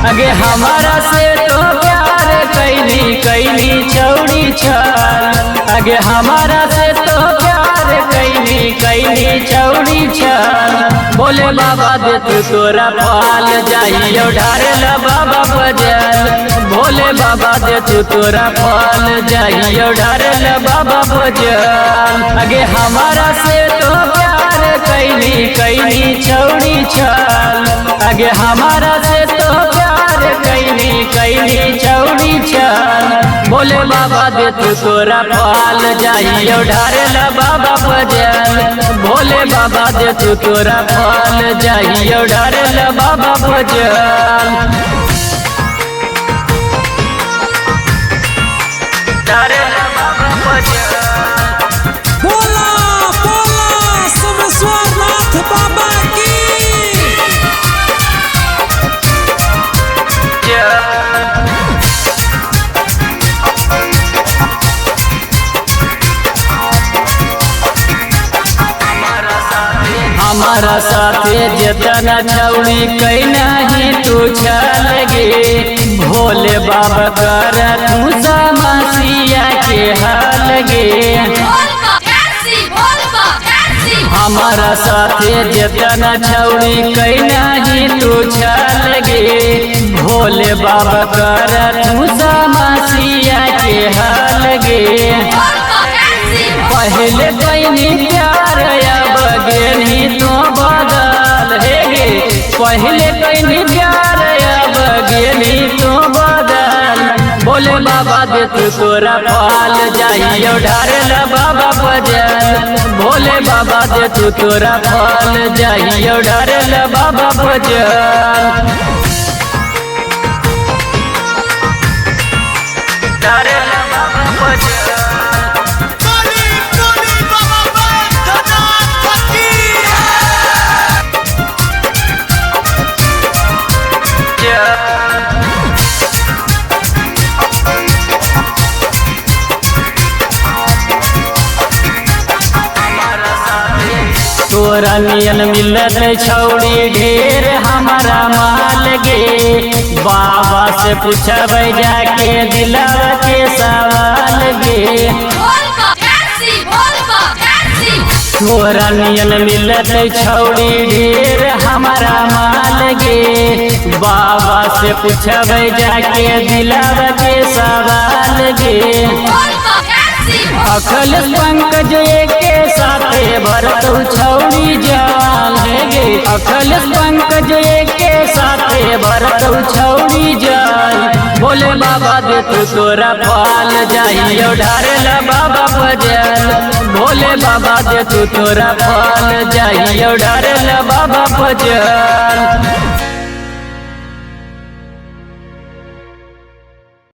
अगे हमारा से तो प्यार कैली कैली छौड़ी छल। अगे हमारा से तो प्यार कैली कैली छौड़ी छल। बोले बाबा दे तू तोरा पाल जाइयो ढारेल बाबा बजल। भोले बाबा दे तू तोरा पाल जाइयो ढारेल बाबा बजल। अगे हमारा से तो प्यार कैली कैली छौड़ी छल। अगे हमारा से तो प्यार कैली कैली छौड़ी छल। बोले बाबा दे तू तोरा पाल जाइयो ढारेल बाबा बजल। भोले बाबा दे तू तोरा पाल जाइयो ढारेल बाबा बजल। ढारेल बाबा बजल। बोला बोला सोमेश्वरनाथ बाबा की। हमारा साथे जितना छौड़ी कई नहीं तू चल गे। भोले बाबा कर तू समसिया के हल गे। हमारा साथे जितना छौड़ी कई नहीं तू चल गे। भोले बाबा कर तू समसिया के हल गे। पहले कहीं प्यार अब गेली तो बदल हे गे। पहले कहीं प्यार अब गेली तो बदल। बोले बाबा दे तू तोरा पाल जाइयो ढारेल बाबा बजल। भोले बाबा दे तू तोरा पाल जाइयो ढारेल बाबा बजल। ढारेल बाबा बजल। तोरा नियन मिलत छौड़ी ढेर हमारा माल गे। बाबा से पूछब जाके दिलवा के सवाल गे। तोरा नियन मिलत छौड़ी ढेर हमारा माल गे। बाबा से पूछब जाके दिलवा के सवाल गे। अखिलेश पंकज के साथे भरत छौड़ी जाल है गे। अखिलेश पंकज के साथे भरत छौड़ी जाल। भोले बाबा दे तू तोरा पाल जाइयो ढारेल बाबा बजल। भोले बाबा दे तू तोरा पाल जाइयो ढारेल बाबा बजल।